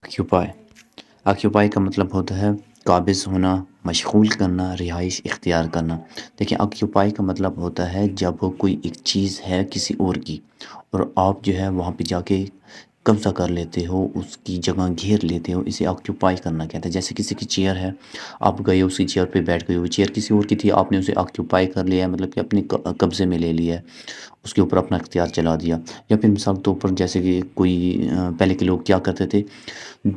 Occupy occupy کا مطلب ہوتا ہے قابض ہونا، مشغول کرنا، رہائش اختیار کرنا۔ دیکھیں آکیوپائی کا مطلب ہوتا ہے جب کوئی ایک چیز ہے کسی اور کی اور آپ جو ہے وہاں پہ جا کے قبضہ کر لیتے ہو، اس کی جگہ گھیر لیتے ہو، اسے آکیوپائی کرنا کہتے ہیں۔ جیسے کسی کی چیئر ہے، آپ گئے اسی چیئر پہ بیٹھ گئے ہو، چیئر کسی اور کی تھی، آپ نے اسے آکیوپائی کر لیا ہے، مطلب کہ اپنے قبضے میں لے لیا ہے، اس کے اوپر اپنا اختیار چلا دیا۔ یا پھر مثال کے طور پر جیسے کہ کوئی پہلے کے لوگ کیا کرتے تھے،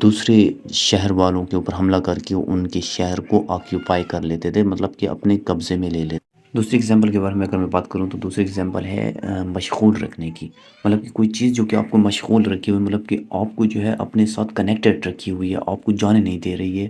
دوسرے شہر والوں کے اوپر حملہ کر کے ان کے شہر کو آکیوپائی کر لیتے تھے، مطلب کہ اپنے قبضے میں لے لیتے۔ دوسری اگزامپل کے بارے میں اگر میں بات کروں تو دوسری اگزامپل ہے مشغول رکھنے کی، مطلب کہ کوئی چیز جو کہ آپ کو مشغول رکھی ہوئی، مطلب کہ آپ کو جو ہے اپنے ساتھ کنیکٹڈ رکھی ہوئی ہے، آپ کو جانے نہیں دے رہی ہے،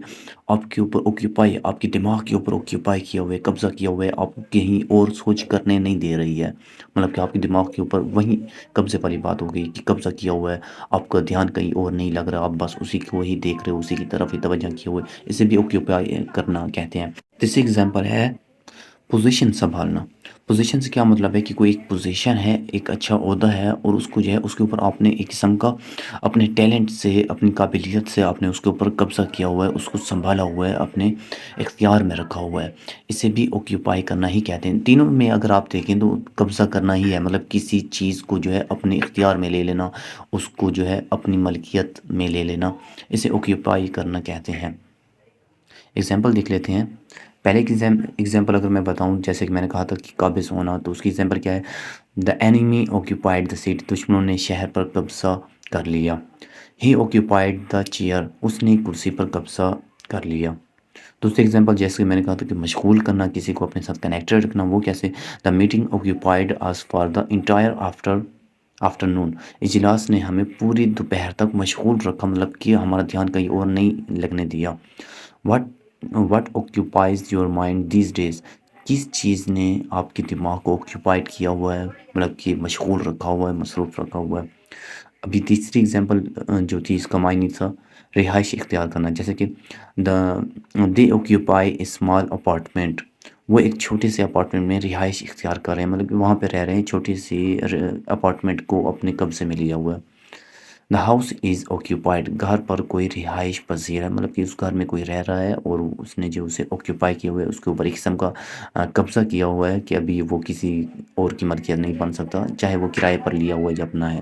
آپ کے اوپر اوکیوپائی، آپ کے دماغ کے اوپر اوکیوپائی کیا ہوا ہے، قبضہ کیا ہوا ہے، آپ کو کہیں اور سوچ کرنے نہیں دے رہی ہے، مطلب کہ آپ کے دماغ کے اوپر وہیں قبضے والی بات ہو گئی کہ قبضہ کیا ہوا ہے، آپ کا دھیان کہیں اور نہیں لگ رہا، آپ بس اسی کو ہی دیکھ رہے ہو، اسی کی طرف ہی توجہ کیے ہوئے، اسے بھی اوکیوپائی کرنا کہتے ہیں۔ تیسری اگزامپل ہے پوزیشن سنبھالنا۔ پوزیشن سے کیا مطلب ہے کہ کوئی ایک پوزیشن ہے، ایک اچھا عہدہ ہے اور اس کو جو ہے اس کے اوپر آپ نے ایک قسم کا اپنے ٹیلنٹ سے، اپنی قابلیت سے آپ نے اس کے اوپر قبضہ کیا ہوا ہے، اس کو سنبھالا ہوا ہے، اپنے اختیار میں رکھا ہوا ہے، اسے بھی اوکیوپائی کرنا ہی کہتے ہیں۔ تینوں میں اگر آپ دیکھیں تو قبضہ کرنا ہی ہے، مطلب کسی چیز کو جو ہے اپنے اختیار میں لے لینا، اس کو جو ہے اپنی ملکیت میں لے لینا، اسے اوکیوپائی کرنا کہتے ہیں۔ ایگزامپل دیکھ لیتے ہیں۔ پہلے کی ایگزامپل اگر میں بتاؤں، جیسے کہ میں نے کہا تھا کہ قابض ہونا، تو اس کی ایگزامپل کیا ہے؟ دا اینیمی اوکیوپائڈ دا سیٹ، دشمنوں نے شہر پر قبضہ کر لیا۔ ہی اوکیوپائڈ دا چیئر، اس نے کرسی پر قبضہ کر لیا۔ دوسری ایگزامپل جیسے کہ میں نے کہا تھا کہ مشغول کرنا، کسی کو اپنے ساتھ کنیکٹڈ رکھنا، وہ کیسے؟ The meeting occupied us for the entire afternoon, اجلاس نے ہمیں پوری دوپہر تک مشغول رکھا، مطلب کہ ہمارا دھیان کہیں اور نہیں لگنے دیا۔ What occupies your mind these days، کس چیز نے آپ کے دماغ کو اوکیوپائڈ کیا ہوا ہے، مطلب کہ مشغول رکھا ہوا ہے، مصروف رکھا ہوا ہے۔ ابھی تیسری ایگزامپل جو تھی، اس کا معنی تھا رہائش اختیار کرنا، جیسے کہ دے اوکیوپائی اے اسمال اپارٹمنٹ، وہ ایک چھوٹے سے اپارٹمنٹ میں رہائش اختیار کر رہے ہیں، مطلب کہ وہاں پہ رہ رہے ہیں، چھوٹی سی اپارٹمنٹ کو اپنے قبضے میں لیا ہوا ہے۔ دا ہاؤس از اوکیوپائڈ، گھر پر کوئی رہائش پذیر ہے، مطلب کہ اس گھر میں کوئی رہ رہا ہے اور اس نے جو اسے اوکیوپائی کیا ہوا ہے، اس کے اوپر ایک قسم کا قبضہ کیا ہوا ہے کہ ابھی وہ کسی اور کی ملکیت نہیں بن سکتا، چاہے وہ کرائے پر لیا ہوا ہے یا اپنا ہے۔